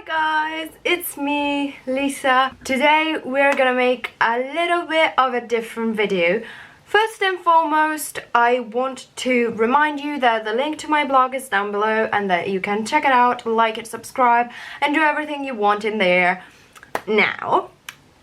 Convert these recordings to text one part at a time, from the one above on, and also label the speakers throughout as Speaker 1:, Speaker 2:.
Speaker 1: guys, it's me, Lisa. Today we're gonna make a little bit of a different video. First and foremost, I want to remind you that the link to my blog is down below and that you can check it out, like it, subscribe, and do everything you want in there. Now,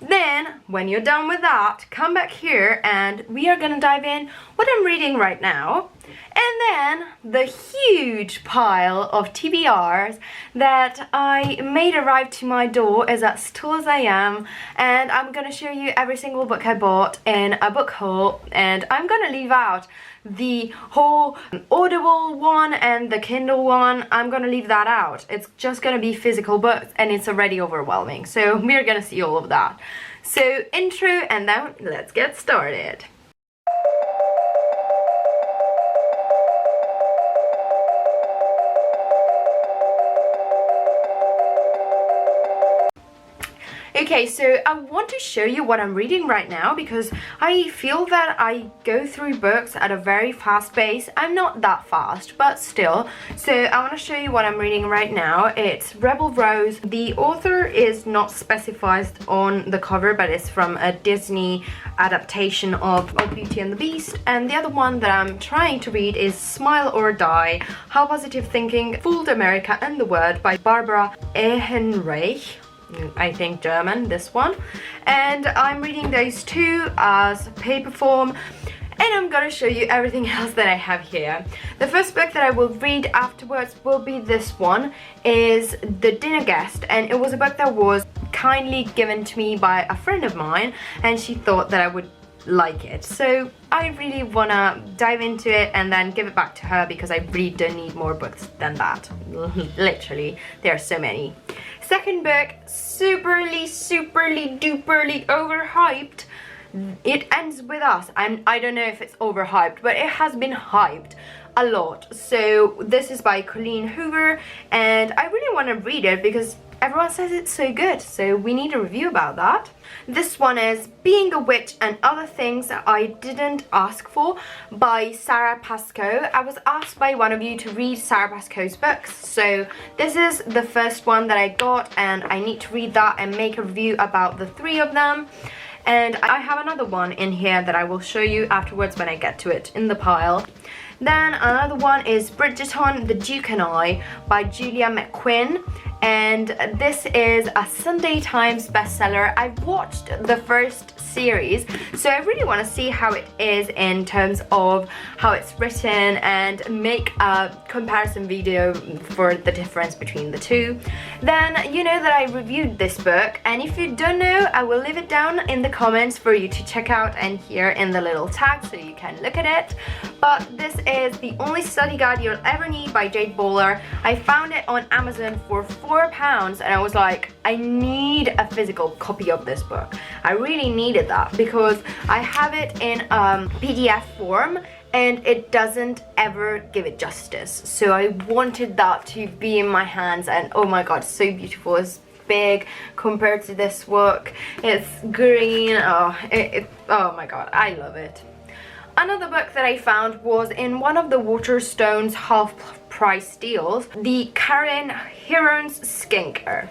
Speaker 1: then, when you're done with that, come back here and we are gonna dive in what I'm reading right now. And then the huge pile of TBRs that I made arrive to my door is as tall as I am, and I'm gonna show you every single book I bought in a book haul, and I'm gonna leave out the whole Audible one and the Kindle one. I'm gonna leave that out. It's just gonna be physical books and it's already overwhelming, so we're gonna see all of that. So intro, and then let's get started. Okay, so I want to show you what I'm reading right now because I feel that I go through books at a very fast pace. I'm not that fast, but still. So I want to show you what I'm reading right now. It's Rebel Rose. The author is not specified on the cover, but it's from a Disney adaptation of Beauty and the Beast. And the other one that I'm trying to read is Smile or Die, How Positive Thinking Fooled America and the World by Barbara Ehrenreich. I think German, this one. And I'm reading those two as paper form, and I'm gonna show you everything else that I have here. The first book that I will read afterwards will be this one, is The Dinner Guest, and it was a book that was kindly given to me by a friend of mine, and she thought that I would like it. So I really wanna dive into it and then give it back to her because I really don't need more books than that. Literally, there are so many. Second book, superly duperly overhyped. It Ends With Us, and I don't know if it's overhyped, but it has been hyped a lot. So this is by Colleen Hoover, and I really want to read it because everyone says it's so good, so we need a review about that. This one is Being a Witch and Other Things I Didn't Ask For by Sarah Pascoe. I was asked by one of you to read Sarah Pascoe's books, so this is the first one that I got, and I need to read that and make a review about the three of them. And I have another one in here that I will show you afterwards when I get to it in the pile. Then another one is Bridgerton, The Duke and I by Julia McQuinn. And this is a Sunday Times bestseller. I've watched the first series, so I really want to see how it is in terms of how it's written and make a comparison video for the difference between the two. Then you know that I reviewed this book, and if you don't know, I will leave it down in the comments for you to check out and here in the little tag so you can look at it. But this is The Only Study Guide You'll Ever Need by Jade Bowler. I found it on Amazon for £4, and I was like, I need a physical copy of this book. I really needed that because I have it in PDF form and it doesn't ever give it justice. So I wanted that to be in my hands, and oh my god, so beautiful. It's big compared to this book. It's green. Oh my god, I love it. Another book that I found was in one of the Waterstones half-price deals, the Karen Heron's Skincare.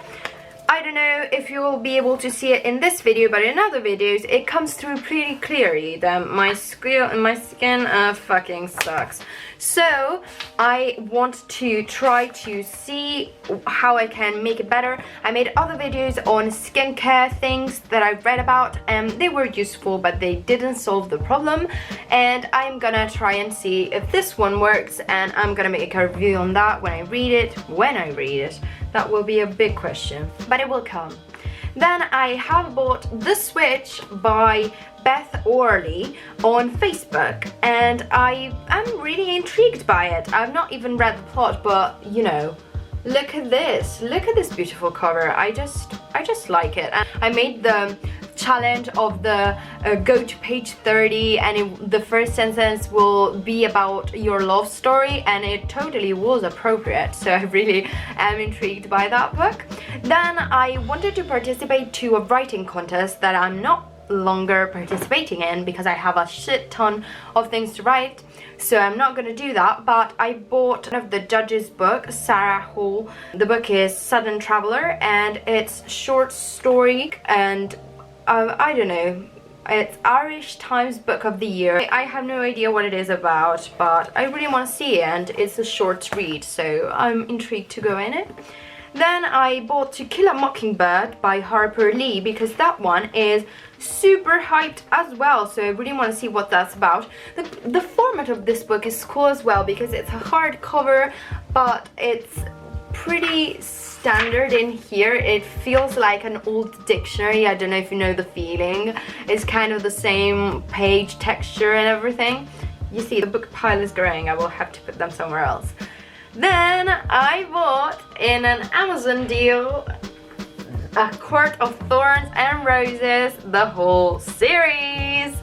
Speaker 1: I don't know if you will be able to see it in this video, but in other videos it comes through pretty clearly that my skin fucking sucks. So I want to try to see how I can make it better. I made other videos on skincare things that I read about, and they were useful, but they didn't solve the problem. And I'm gonna try and see if this one works, and I'm gonna make a review on that when I read it. That will be a big question, but it will come. Then I have bought The Switch by Beth Orley on Facebook, and I am really intrigued by it. I've not even read the plot, but you know, look at this beautiful cover. I just like it. And I made the challenge of the go to page 30, and the first sentence will be about your love story, and it totally was appropriate, so I really am intrigued by that book. Then I wanted to participate to a writing contest that I'm not longer participating in because I have a shit ton of things to write. So I'm not gonna do that, but I bought one of the judges' book, Sarah Hall. The book is Sudden Traveler, and it's short story, and I don't know, it's Irish Times Book of the Year. I have no idea what it is about, but I really want to see it, and it's a short read, so I'm intrigued to go in it. Then I bought To Kill a Mockingbird by Harper Lee because that one is super hyped as well, so I really want to see what that's about. The format of this book is cool as well because it's a hardcover, but it's pretty standard in here. It feels like an old dictionary. I don't know if you know the feeling. It's kind of the same page texture and everything. You see, the book pile is growing. I will have to put them somewhere else. Then I bought in an Amazon deal A Court of Thorns and Roses, the whole series.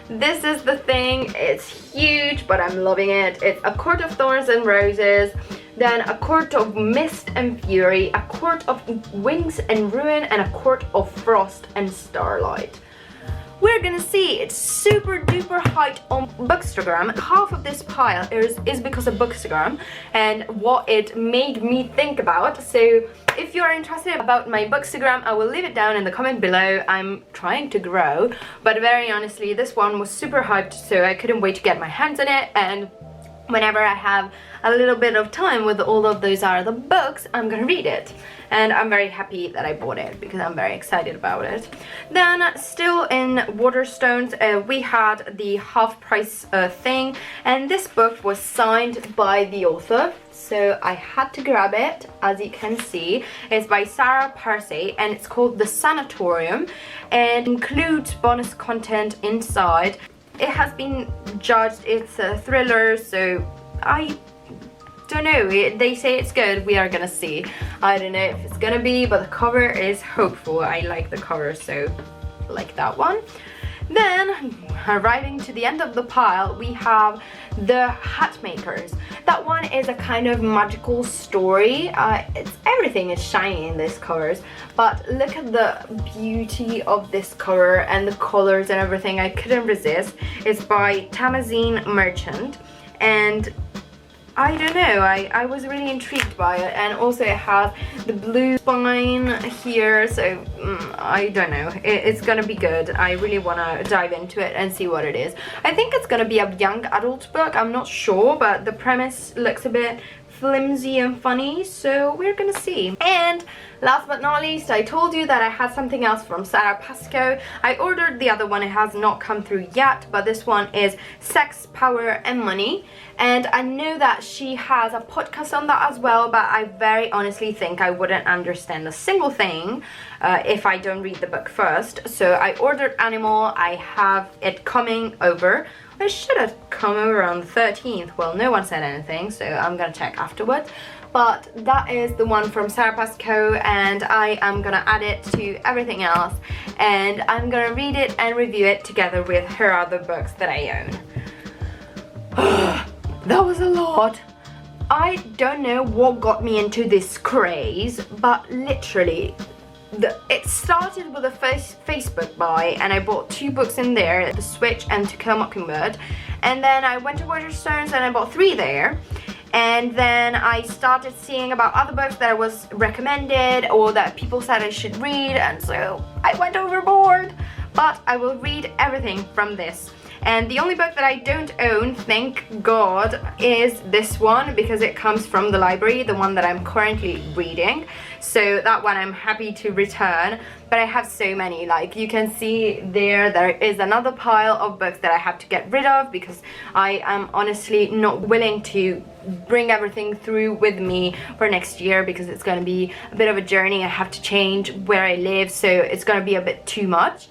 Speaker 1: This is the thing. It's huge, but I'm loving it. It's A Court of Thorns and Roses, then A Court of Mist and Fury, A Court of Wings and Ruin, and A Court of Frost and Starlight. We're gonna see. It's super duper hyped on Bookstagram. Half of this pile is because of Bookstagram and what it made me think about. So if you're interested about my Bookstagram, I will leave it down in the comment below. I'm trying to grow, but very honestly, this one was super hyped, so I couldn't wait to get my hands on it. And whenever I have a little bit of time with all of those other books, I'm gonna read it. And I'm very happy that I bought it because I'm very excited about it. Then still in Waterstones, we had the half price thing, and this book was signed by the author, so I had to grab it. As you can see, it's by Sarah Parsi and it's called The Sanatorium and includes bonus content inside. It has been judged, it's a thriller, so I don't know, they say it's good. We are gonna see. I don't know if it's gonna be, but the cover is hopeful. I like the cover, so I like that one. Then arriving to the end of the pile, we have The Hat Makers. That one is a kind of magical story. Everything is shiny in these covers, but look at the beauty of this cover and the colors and everything. I couldn't resist. It's by Tamazine Merchant, and I don't know, I was really intrigued by it, and also it has the blue spine here, so I don't know, it's gonna be good. I really want to dive into it and see what it is. I think it's gonna be a young adult book, I'm not sure, but the premise looks a bit flimsy and funny, so we're gonna see. And last but not least, I told you that I had something else from Sarah Pascoe. I ordered the other one, it has not come through yet, but this one is Sex, Power and Money, and I know that she has a podcast on that as well, but I very honestly think I wouldn't understand a single thing if I don't read the book first. So I ordered Animal, I have it coming over. I should have come over on the 13th. Well, no one said anything, so I'm gonna check afterwards. But that is the one from Sarah Pascoe, and I am gonna add it to everything else, and I'm gonna read it and review it together with her other books that I own. That was a lot. I don't know what got me into this craze, but literally it started with a Facebook buy, and I bought 2 books in there, The Switch and To Kill a Mockingbird, and then I went to Waterstones and I bought 3 there, and then I started seeing about other books that was recommended or that people said I should read, and so I went overboard. But I will read everything from this. And the only book that I don't own, thank God, is this one, because it comes from the library, the one that I'm currently reading. So that one I'm happy to return, but I have so many. Like you can see there is another pile of books that I have to get rid of because I am honestly not willing to bring everything through with me for next year, because it's going to be a bit of a journey. I have to change where I live, so it's going to be a bit too much.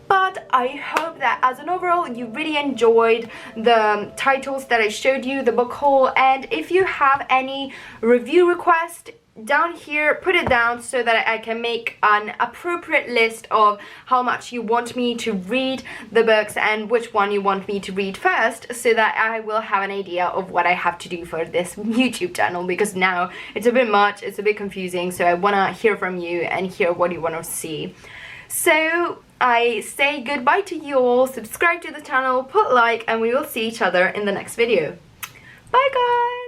Speaker 1: But I hope that as an overall you really enjoyed the titles that I showed you, the book haul, and if you have any review request down here, put it down so that I can make an appropriate list of how much you want me to read the books and which one you want me to read first, so that I will have an idea of what I have to do for this YouTube channel, because now it's a bit much, it's a bit confusing, so I want to hear from you and hear what you want to see. So I say goodbye to you all, subscribe to the channel, put like, and we will see each other in the next video. Bye guys!